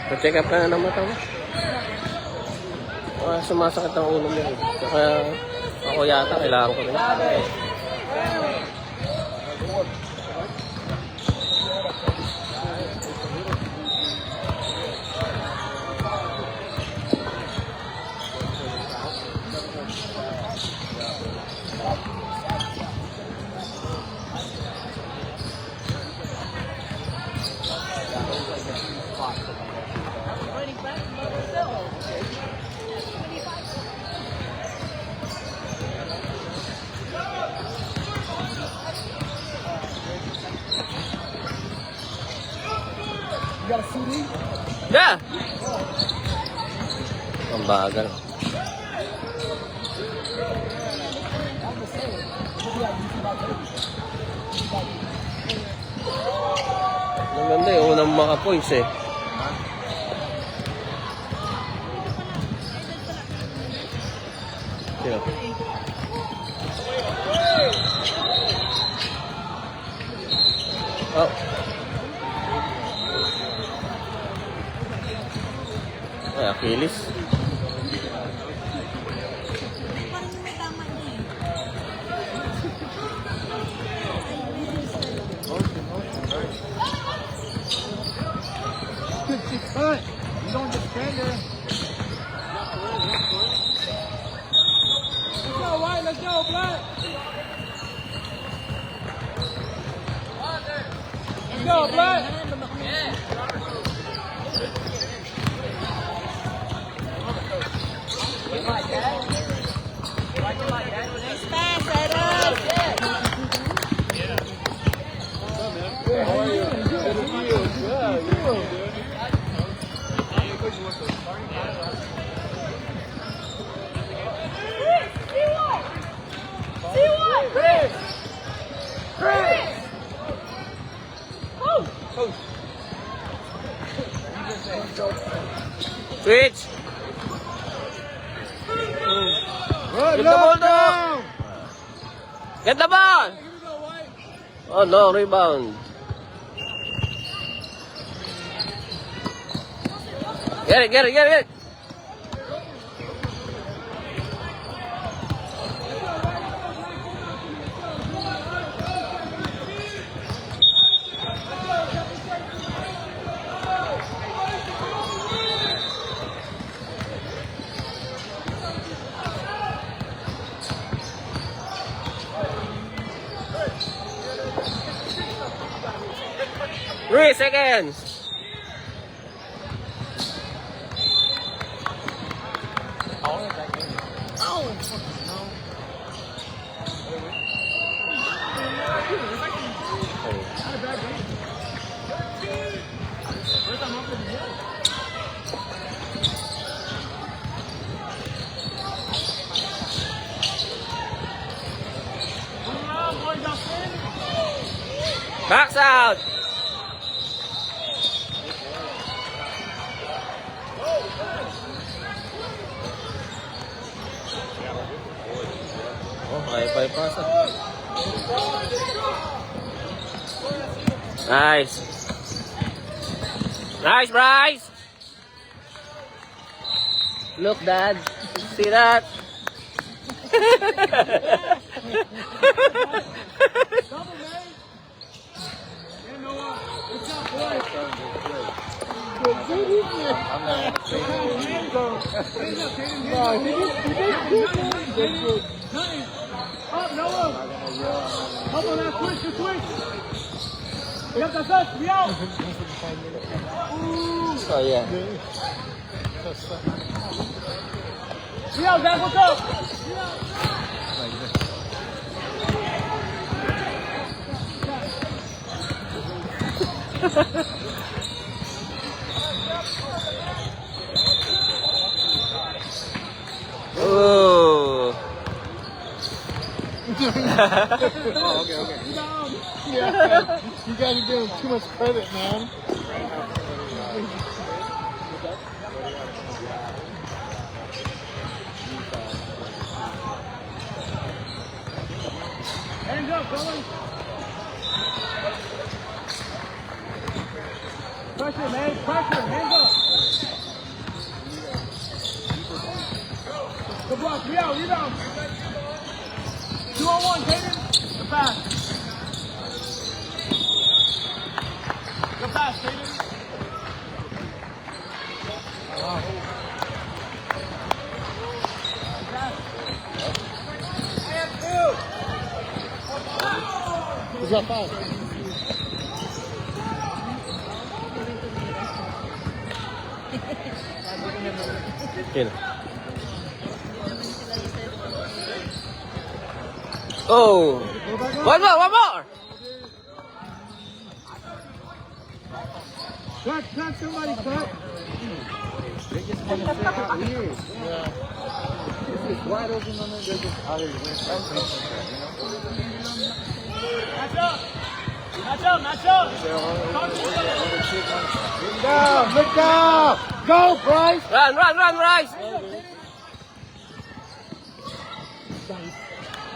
Pa-check up ka na ng mata mo. Sumasakit ang ulo mo. Kaya ako yata kailangan ko rin. Yeah! Ang bagal. Ang ganda yung unang maka-points eh. Sino? Oh. Ay, Achilles. You don't just stand there. Let's go, White. Let's go, Black. Let's go, Black. Nice pass, Adam. How are you? Good to see you. Yeah, you. Switch! Good, Get the ball look down. Get the ball! Oh no, rebound. Get it! Three seconds. Backs out. Oh, high pass. Nice. Nice, Bryce. Look, Dad. See that? Oh, yeah. Zach, what's up? Oh. Oh, okay. Yeah, you guys are giving him too much credit, man. Hands up, fellas. Pressure, man. Pressure. Hands up. Good block. Rebound. Rebound. 2-on-1, Caden. Good pass. Good pass, Caden. Who's that foul? Yun. Oh! One more! One more! Cut, somebody cut. They just want to sit out here. Yeah. If it's wide open on there, they're just out of the way. Match up! Match up! Match up! Look down! Go, Bryce! Run, run, run, Bryce!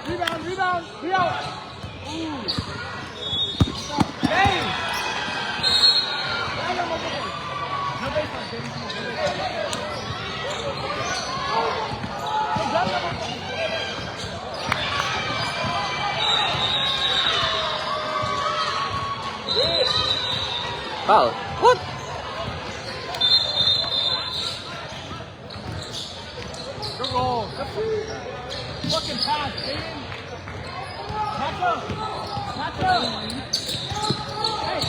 Rebound, rebound, rebound! Hey! No baseline, baby. Foul. What? Good roll. Fucking pass, man. Match up. Match up. Hey.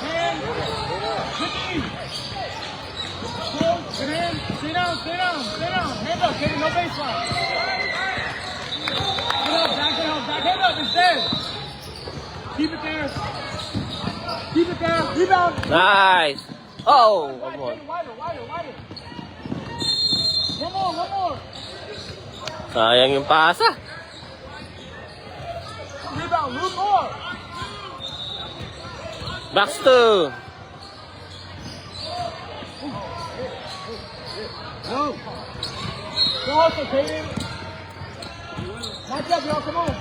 Man. Good knee. Pull. Get in. Stay down. Stay down. Stay down. Hand up. Get in. No baseline. Get up. Back it up. Back it up. It's dead. Keep it there. Keep it there. Rebound. Nice. Oh, one more. Wider. One more. Sayang yung pasa. Rebound. Move more. Box 2. No. Go hustle, Kaden. Match up, y'all. Come on.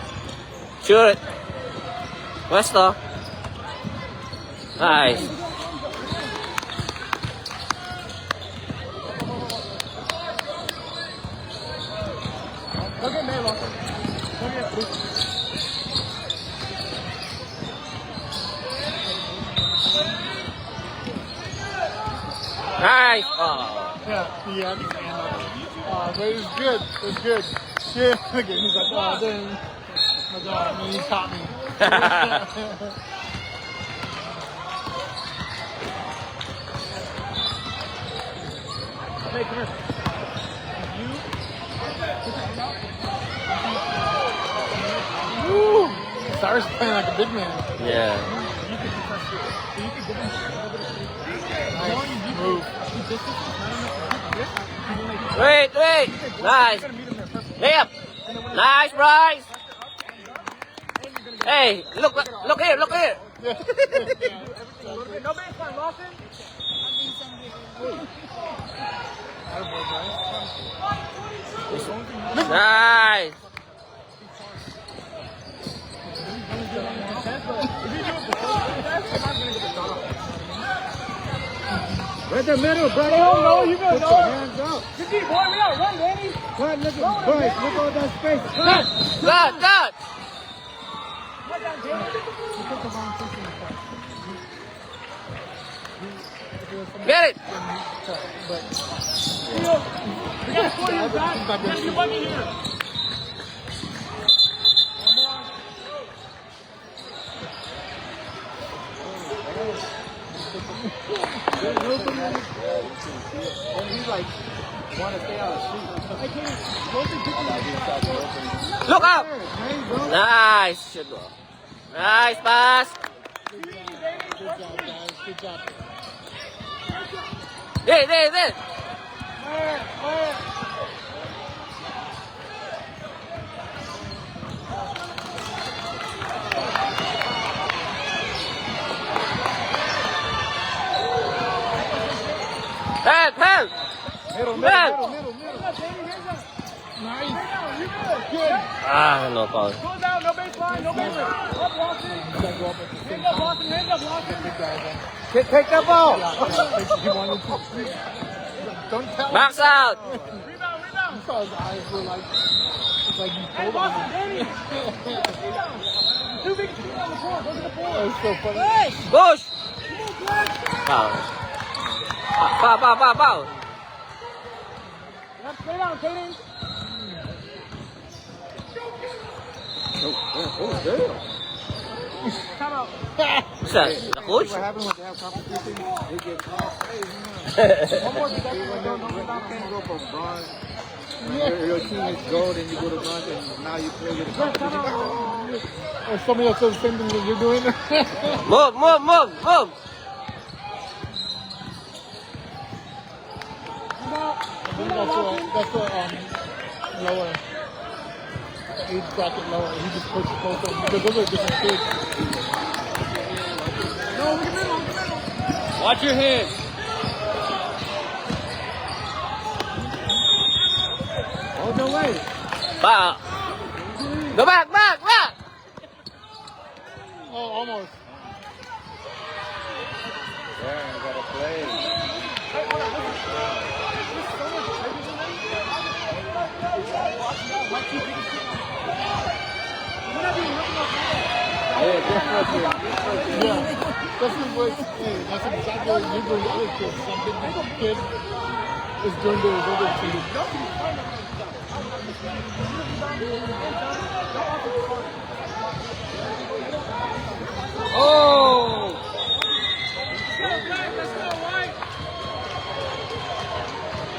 Sure it. Westo. Nice. Go get Melo. Go get Luke. Nice. Oh. Yeah, I can stand up. But it was good. It was good. Yeah, look at him. He's like, oh, dang. My God, man, he caught me. Hey, come here. Woo! Cyrus playing like a big man. Yeah. Nice move. Wait. Nice. Layup. Nice, Bryce. Hey, look here. No baseline, Lawson. Nice. Right there, middle, brother. No, you got no hands up. Good deep, boy. We out. Run, Danny. Cut, look at Bryce. Look at that space. Cut. Good. Get it. We got 40 in back. Gotta be lucky here. Look up. Nice. Should go. Nice pass. Good job, guys. Good job. There. Help. Middle. Nice. Good. No foul. Pull down, no baseline. line, no movement. Up, Watson. Hands up, Watson. Hands up, Watson. Take that ball. Don't tell him. Box out. Rebound, rebound. Saw his eyes were like, it's like you Hey, told Watson, him. Danny. Rebound. Two big feet on the floor. Go to the floor. That was so funny. Push. Push. Come on, Flex. Foul. Foul. Yep, stay down, Kaden. Time out. What's that? The coach? What happened when they have competition? They get caught. Hey, One more thing. when you go from bronze, when your team is gold and you go to bronze and now you play with a competition. Or somebody else does the same thing that you're doing. Move. That's what lower age bracket lower. He just puts the post on because those are different kids. No, look at middle. Watch your head. Oh no way! Foul. Go back. Oh, almost. Yeah, you gotta play. Yeah, definitely. Yeah, this is what. Hey, that's exactly what you're doing to other kids. Some big kid is doing to his other kids. Oh.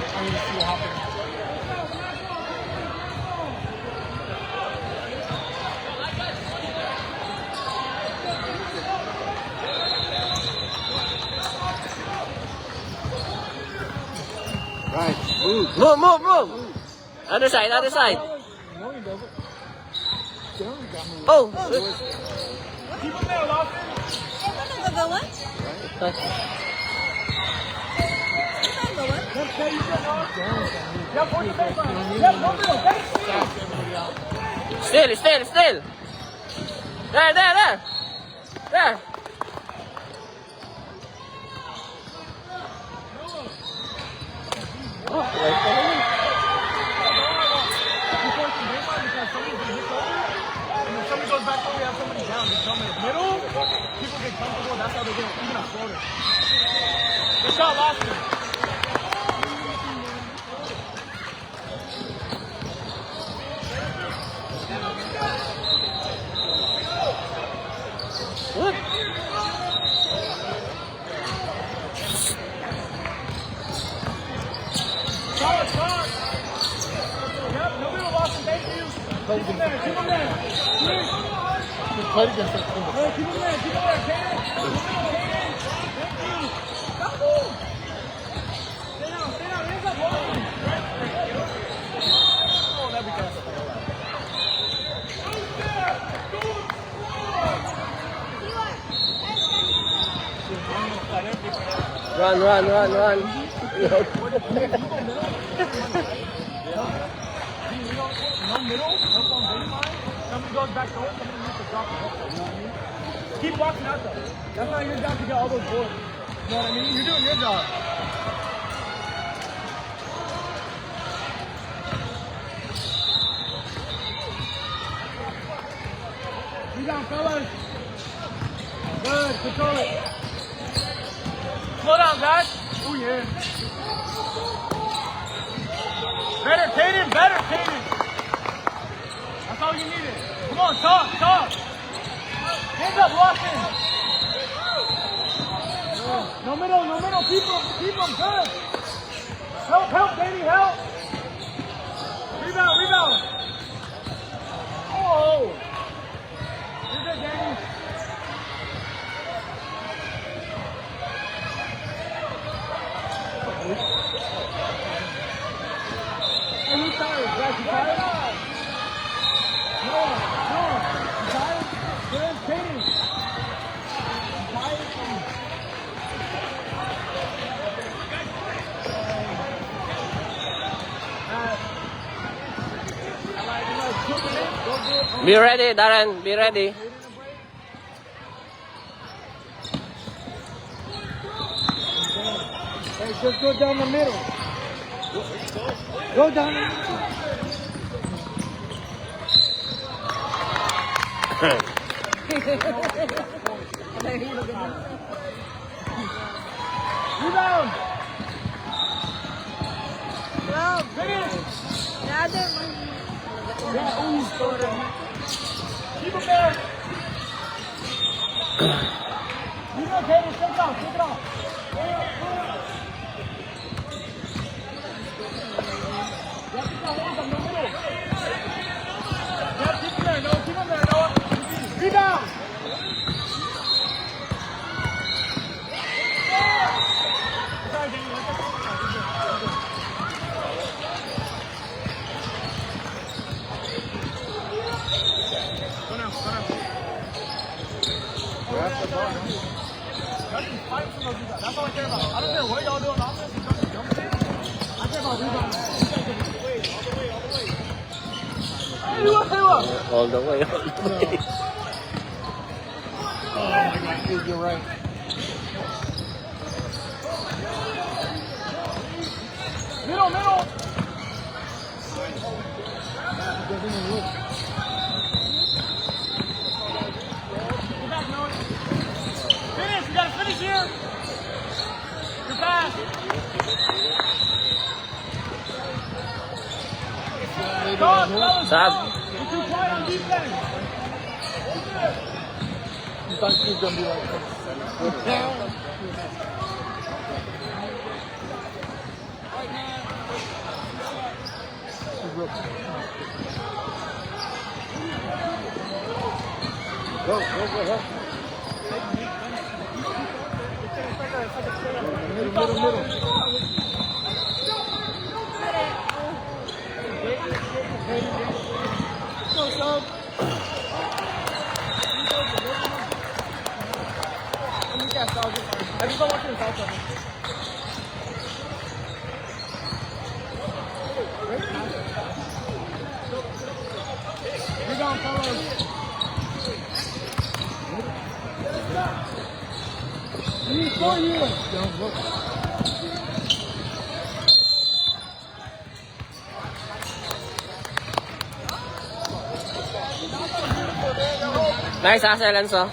I need to see what happens. Right, move. Move. Other side. No, he doesn't. They only got me. Oh. Keep him there, Lawson. Go what? Yep, stay, you good, Lawson. Yep, push the baseline. Yep, no middle. Get it. Still. There. Somebody goes back over, we have somebody down. Just tell me the middle. People get comfortable. That's how they get even a floater. Good shot, Lawson. What? Shot. Yep, no middle, Lawson. Thank you. Keep him there. He played against that team. Hey, keep him there. Kaden. Thank you. Stay down. Hands up, Lawson. Oh, that'd be good. Run. No middle, help on baseline. Somebody goes back door, somebody needs to drop the hook. You know what I mean? Keep walking out though. That's not your job to get all those boards. You know what I mean? You're doing your job. Rebound, fellas. Good, control it. Slow down, guys. Oh yeah. Better, Kaden. That's all you needed. Come on, talk. Hands up, Lawson. No middle. Keep them good. Help, Danny, help. Rebound. Oh. You're good, Danny. Hey, who's tired? Guys, you tired? No. You tired? Good, Katie. You tired? Be ready, Darren. Be ready. Hey, just go down the middle. Go down the middle. Rebound. Wow. Finish. The other one. Yeah, keep him there. You know, Katie, take it off. Take it off. Rebound! That's all I care about. I don't care what y'all doing offense. I care about rebounding. All the way, all the way. Oh my God, dude, you're right. Middle, middle. Get back, Noah. Finish. You gotta finish here. You're fast. Go, fellas. Sad. You're too quiet on defense. You thought she was gonna be like this. She's real. Go. Middle. Everybody watching the south side. Rebound, fellas. He's for you. Don't look. Nice, Asa Alonso.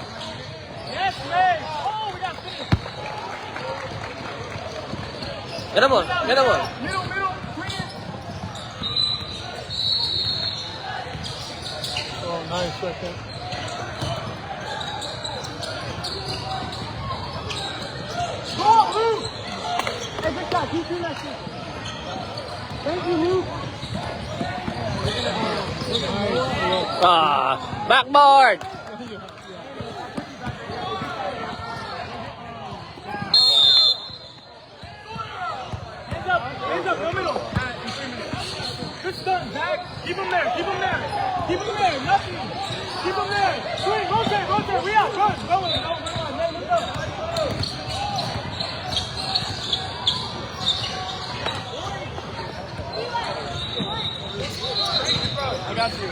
Yes, man. Oh, we got finished. Get the ball. Get the ball. Middle, bring it. Oh, nice right there. Go, Luke. Hey, good shot. Keep doing that shit. Thank you, Luke. Ah, backboard. Hands up, no middle. Good stunt, Zach. Keep him there. Nothing. Keep him there. Swing, rotate. We out. Run. Go. Let him go. I got you.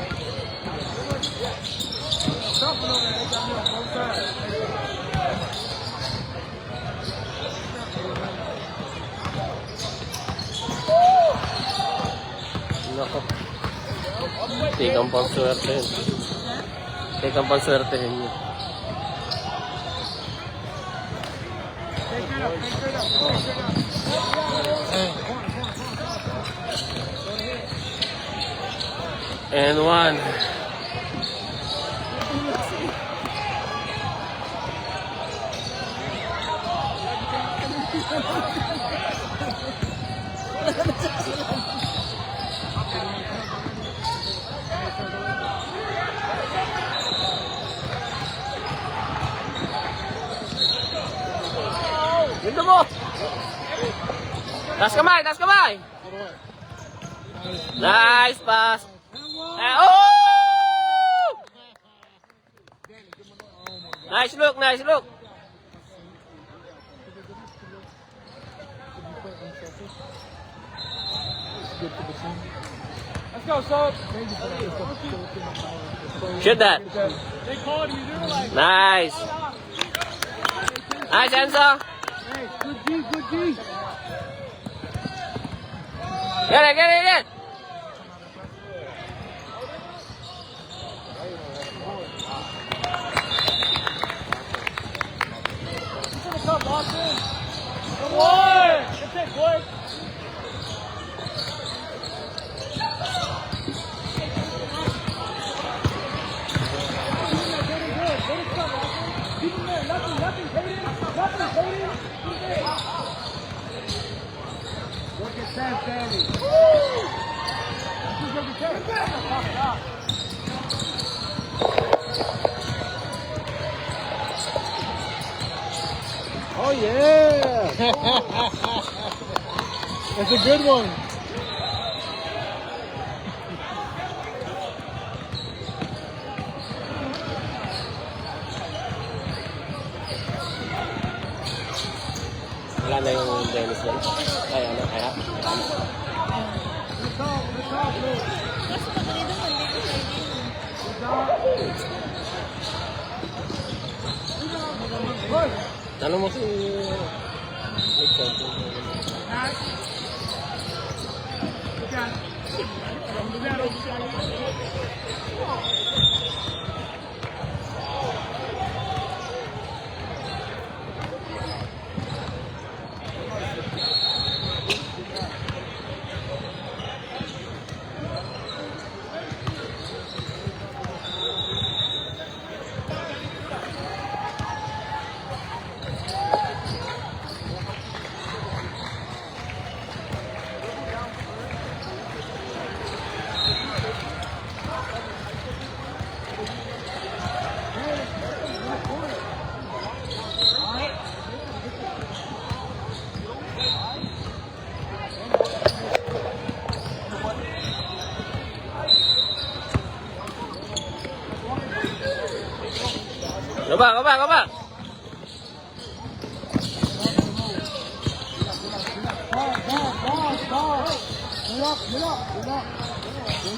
Something over there. They got me on both sides. Nako. Tikang pang swerte yun. Tikang pang swerte yun. And one. Dito mo! Taas kamay! Nice pass! Oh! Nice look! Good for the team. Let's go, Sub. Shoot that. They called you. They were like, Nice. Nice, Enzo. Hey, good D, good D. Get it, get it, get it. come, Boston. Come on. Good pick, boy. Nothing, Kaden. Look at Sam Fanny. Oh yeah! That's a good one. Wala na yung Dennis doon. Ay, ano, kaya? Kaso patuloy doon, hindi ko Tanong mo si... Go back.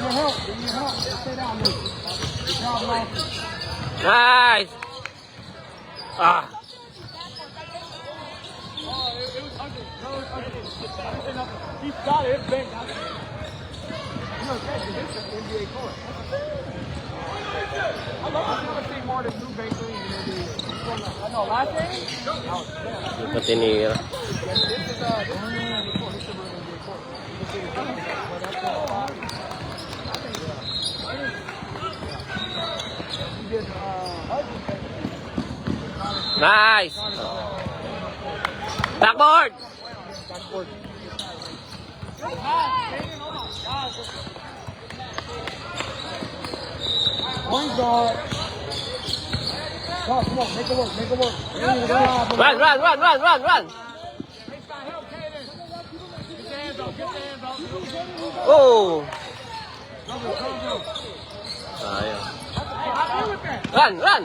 Get up. Give me help. Stay down, Luke. Good job, Lawson. Nice! Ah! It was ugly. No, it was ugly. He got it. It's bang. You know, this is NBA court. I love to never see more than two bang threes in the NBA. I know, last game? Yung patinira. This is NBA court. Nice! Backboard! Point guard. Come on, make it work. Good job. Run! Oh! Sayang. Run!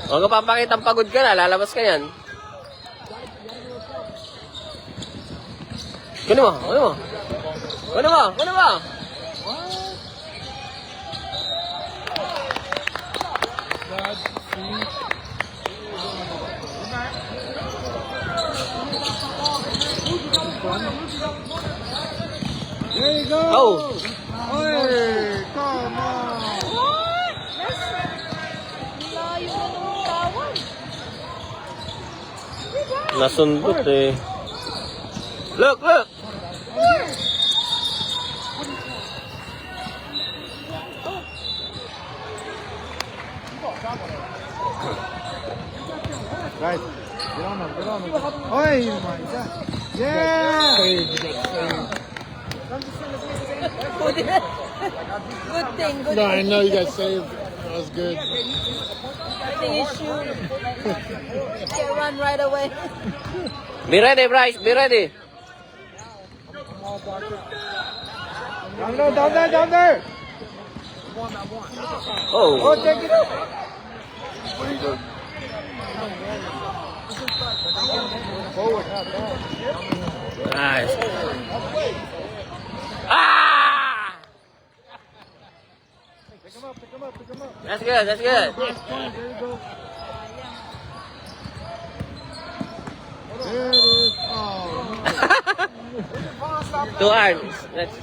Huwag ka papakitang pagod ka na, lalabas ka yan. Kunin mo. There you go. Oh! Hey, come on. What? Layo na nung tawag. Nasundot eh. Look! Guys, get on them. Oh my God. Yeah. Good thing. No, I know you got saved. That was good. Good thing you shoot. Can't run right away. Be ready, Bryce. Be ready. Down there. Oh. Take it up. Forward. Nice. Ah! That's good, that's good. Last point, there you go. There it is. Oh, no. 2 arms. Let's...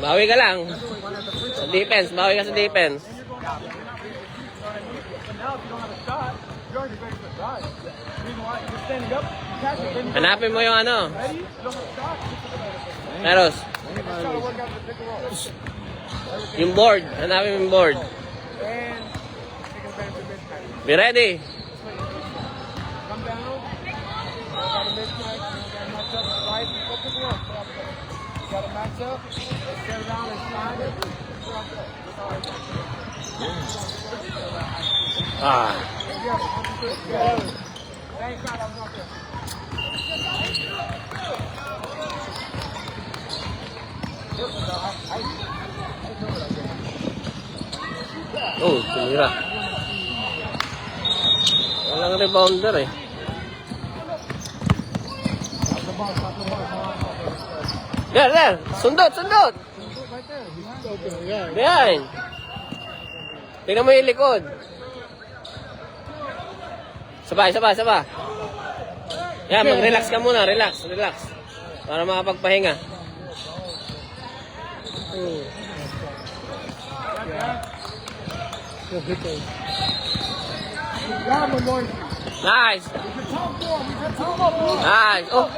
Bawi ka lang. Sa defense, bawi ka sa defense. But now, if you don't have a shot, you're already ready for a drive. The reason why you're standing up, you catch it, then you Hanapin mo yung ano. ready, you don't have a shot. Eros, Try to work out the pick and roll. yung board. Hanapin mo yung board. And take advantage of mismatch. Be ready. Come down. Got a mismatch. Got to match up right. Go pick and roll. Got to match up. Set around and slide it. Ah. Thanks, God, I was out there. Oh, tumira. Walang rebounder eh. There. Sundot. Okay, yeah. Behind. Tingnan mo yung likod. Sabay. Yan, mag-relax ka muna. Relax. Para makapagpahinga. Nice. Nice. Oh.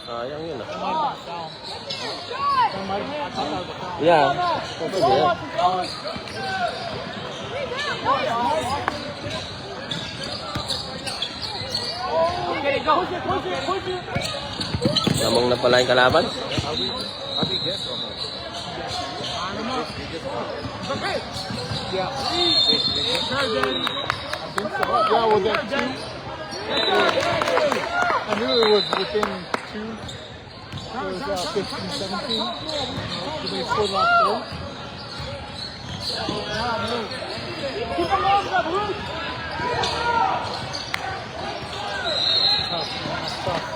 Sayang yun ah. Yeah. Namang na pala yung kalaban. Yeah, was that 2? I knew it was within 2. It was 15-17. Did they score last 4?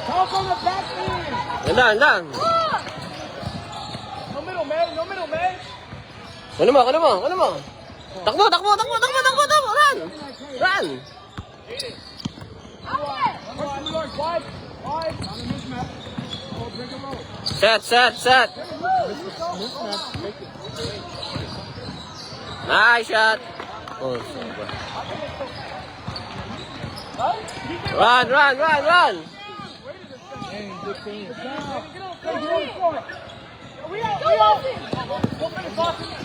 Talk on the back end. Gandang. No middle, man. Ano mo? Takbo. Run. Wide. On the mismatch. Oh, bring him over. Set. Mismatch, take it. Nice shot. Oh, super. Run. Dang, good team. We out.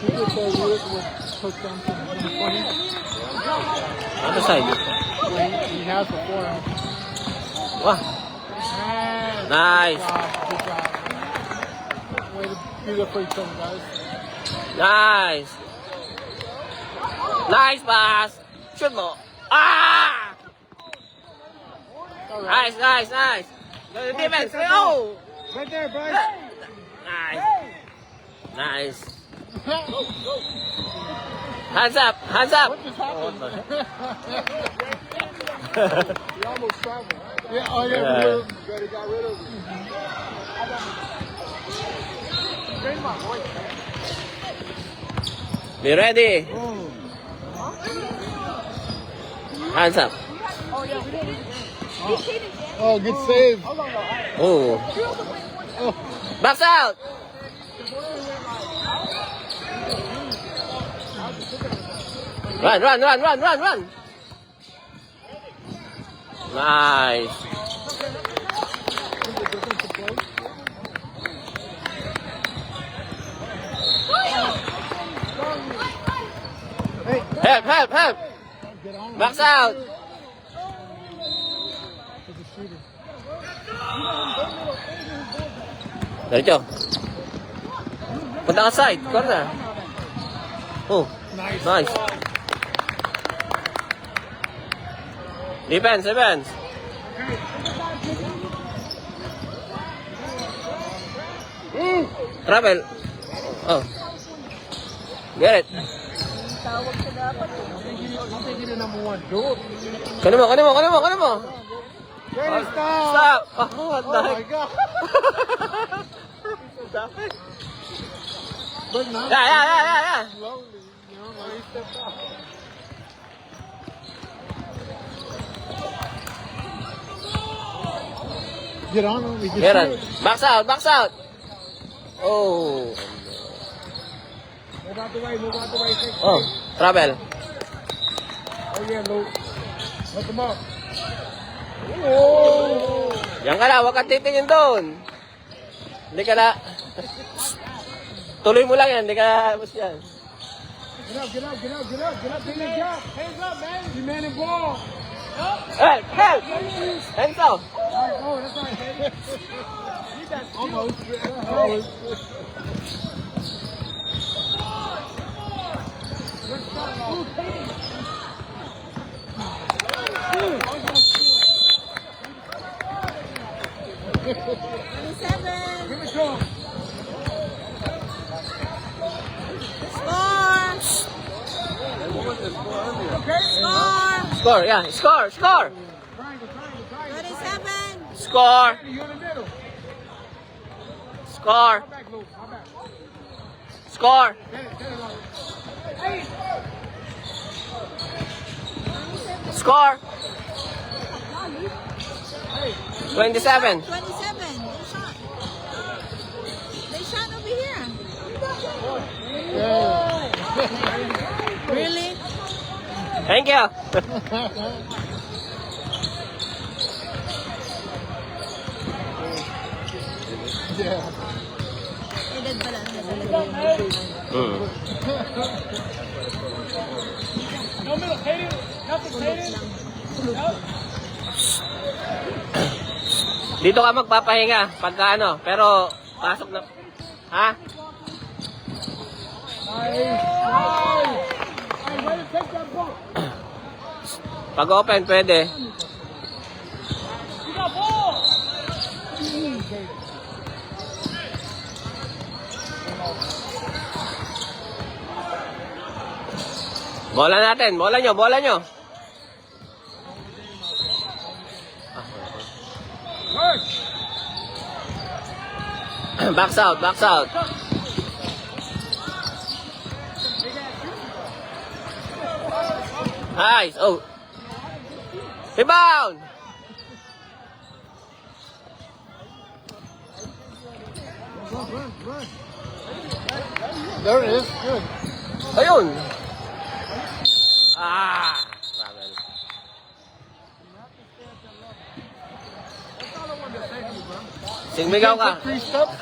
People say Lewis was Coach Thompson in 2020. Other side. He has before him. Wah. Nice. Good job. Way to do that for each other, guys. Nice pass. Shoot mo. Ah! Nice. Go to defense. Oh! Right there, Bryce. Nice. Hands up. What just happened? He almost traveled. Yeah, oh yeah, Yeah. we got rid of him. Be ready. Hands up. Oh, good save. Oh. Oh, Box out. Run. Nice. Help. get on. Box out. He's a shooter. Diretso. Punta ka side. Corner. Oh. Nice. Defense. Travel. Oh. Get it. Tawag sa dapat. I'll take you to number 1. Do it. Kunin mo. Ready, stop. Stop. Oh, what the Oh my heck? God. sa akin. But now, Yeah. slowly, you know, like he stepped out. Get on him. He can Meron. shoot. Box out. Oh. Move out the way, move out the way. Take Oh, travel. Oh yeah, Luke. Hook him up. Yan ka na, huwag kang titingin doon. Hindi ka na. Tuloy mo lang yan, hindi ka mas yan. Get up, get up, get up, get up, get up, get up. Hands up, man. You man and ball. Help! Hands up! All right, oh, that's all right, baby. You got Almost. Give it to him. Score, yeah, score! Triangle. 27. Score! You in the middle. Score! Come back, Luke. Come back. Score! Get it, Luke. Score! 27. 27. They shot over here. Really? Thank you. Yeah. Edad pala na talaga. No middle. Hayden. Nothing, Hayden. Dito ka magpapahinga pagka ano, pero pasok na. Ha? Nice. Hey, way to take that ball. Pag open, pwede. You got ball. Bola natin, bola nyo. Box out. Nice. Oh. Rebound. There it is. Good. Ayun. Travel. Singmigaw ka. 3 steps.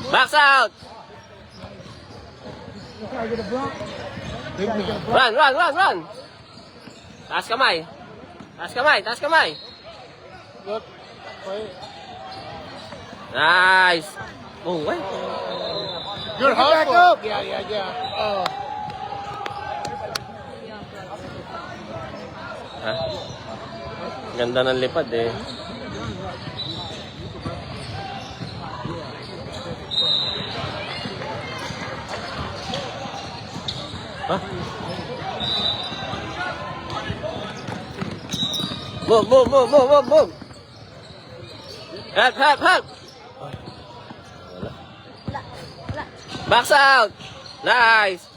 Box out. Run. Taas kamay. Look. Wait. Nice. Oh, wait. Good hustle. Yeah. Oh. Ha? Ganda ng lipad eh. Ha? Move. Help. Box out. Nice.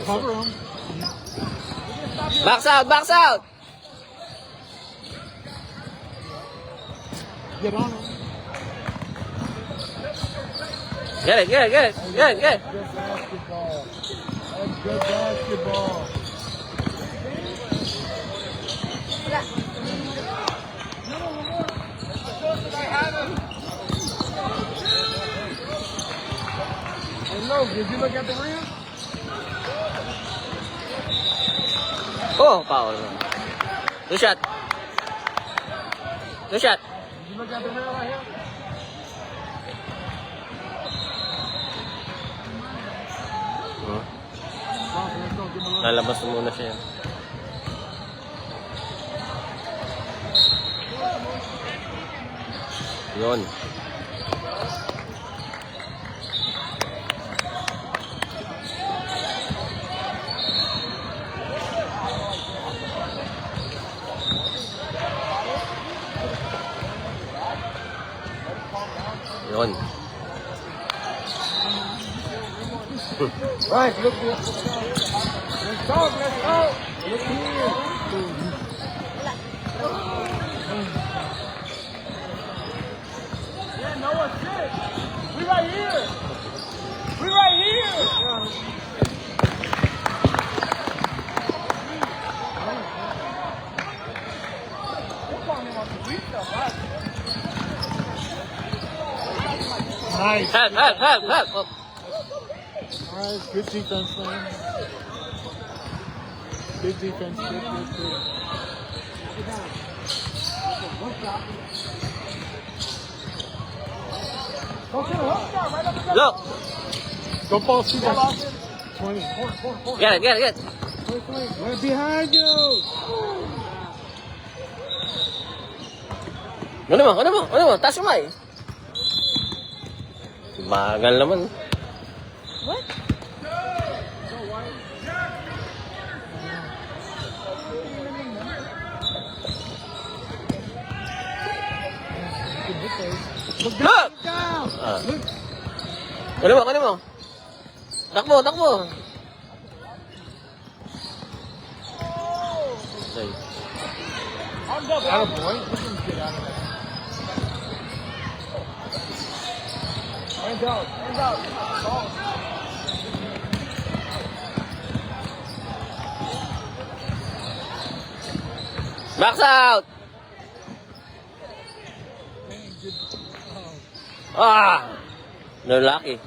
Cover him. Box out. Get on him. Get it. Good basketball. That's good basketball. Hey, Luke, did you look at the rim? Oh, foul. Two shot. Did you look at the rim right here? Lalabas na muna siya. Yun. On. Right, look here. Let's go, let's go. Look here. Yeah, Noah, shit. We right here. We right here. Nice. Help. Oh. Alright, good defense, man. Good defense, good. Look. Go ball, see that. 20. Get it. Right behind you. Ano mo? Taas mo eh. Bagal naman. What? Look! Down. Ah. Ano mo? Takbo. Okay. Out of boy. Get out of there. Hands out. Max out! No lucky.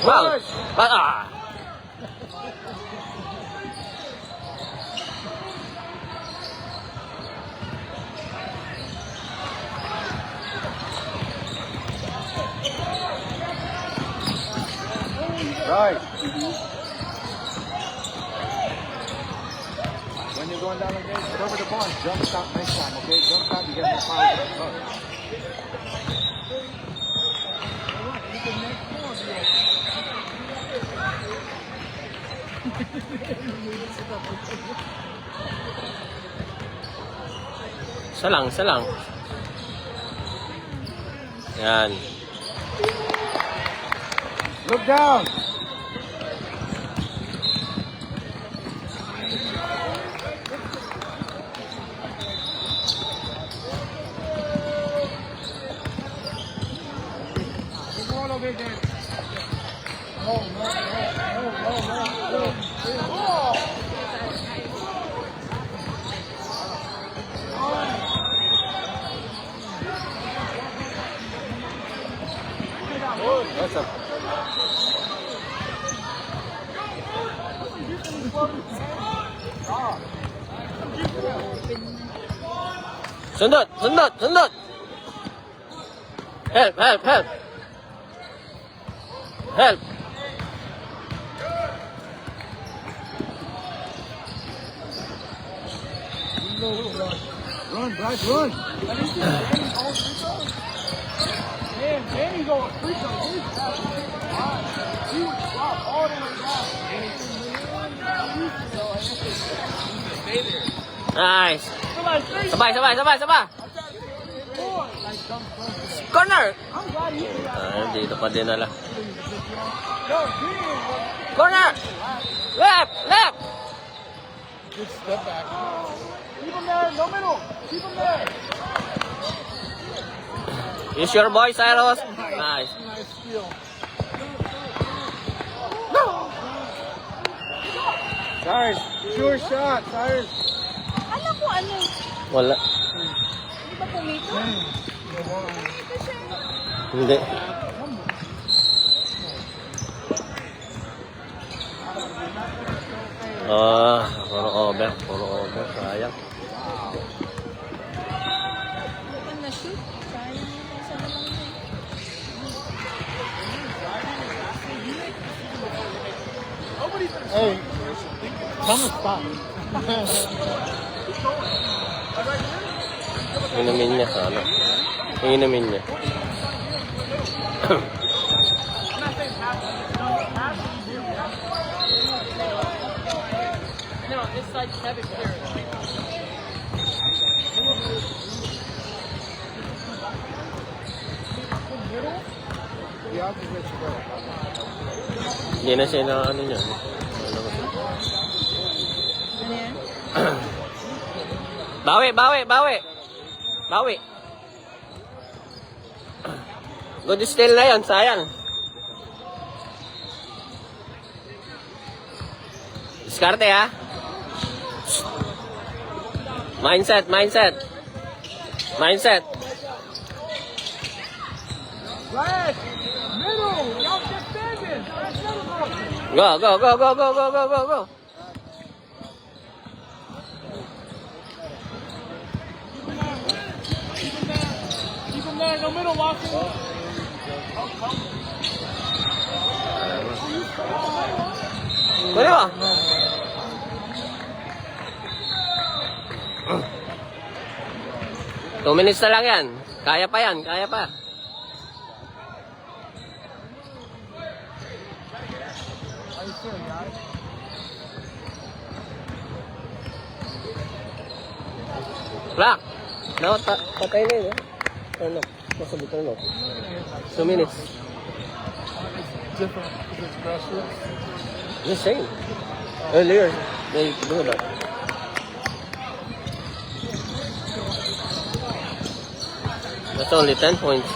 Wow! Right. When you're going down like this, cover the ball. Jump stop next time, okay? Jump stop, you get more power. Isa lang. Yan. Look down. That's up. Sundot! Help! Run, Bryce, run. Man, Danny's going free throw. He would drop all the way down. Nice! Sabay! Corner! Dito pa din nala. Corner! Left! Good step back. Keep him there, no middle. Keep him there. Is your boy, Cyrus? Nice. Nice steal. Cyrus, sure shot, Cyrus. Alam ko ano. Wala. Di ba pumito? Pumito siya. Hindi. Puro over. Sayang. Hindi na shoot. Sayang yung isa na lang yun. Hey, tell him to stop. Inumin niya sana. Inumin niya. outside 7 clear. Yeah, I'll just let you go. Hindi na siya na ano niya. Ano yan? Bawi, bawi, bawi. Bawi. Good steal na yan, sayang. Diskarte ha. Mindset, mindset. Mindset. Right. Middle. Y'all just standing. Go, go, go, go, go, go, go, go, go. Keep him there in the middle, Watson. Kunin mo. Two minutes na lang yan. Kaya pa yan, kaya pa. Rock! No, patay na yun. Turn off. Possibly turn off. 2 minutes. Different. Is it grassroots? The same. Earlier, they do that. That's only 10 points.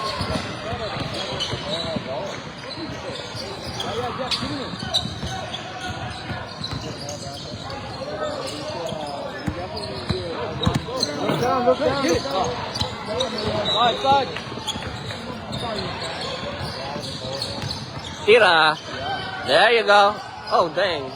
Look down, look down, look down. Side. Tira. There you go. Oh, dang.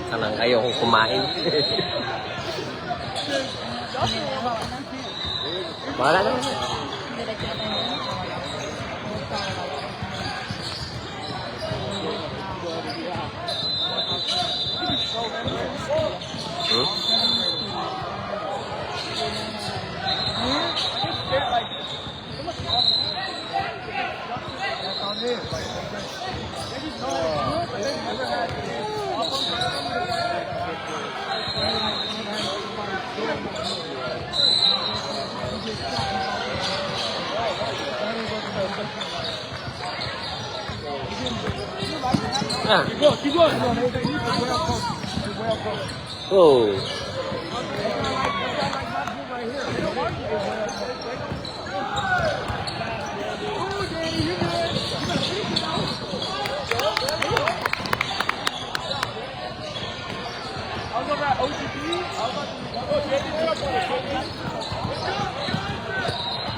Kanang ayokong kumain. Bahala na. Ah. Keep going. Oh. I'll go back OTP.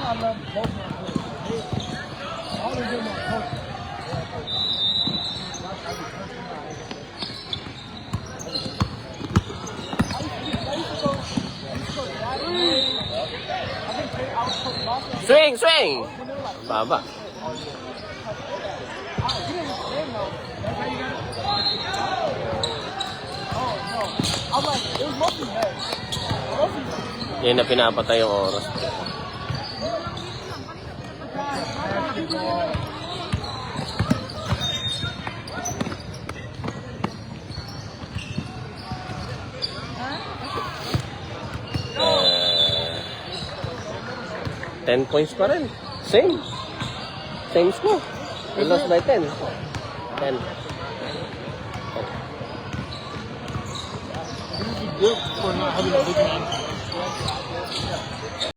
I love both my players. I only do my coach. Swing, swing. Baba. Yan na pinapatay yung oras. Uh, 10 points pa rin. Same. Same score. We lost by 10. 10. Good for not having a big man.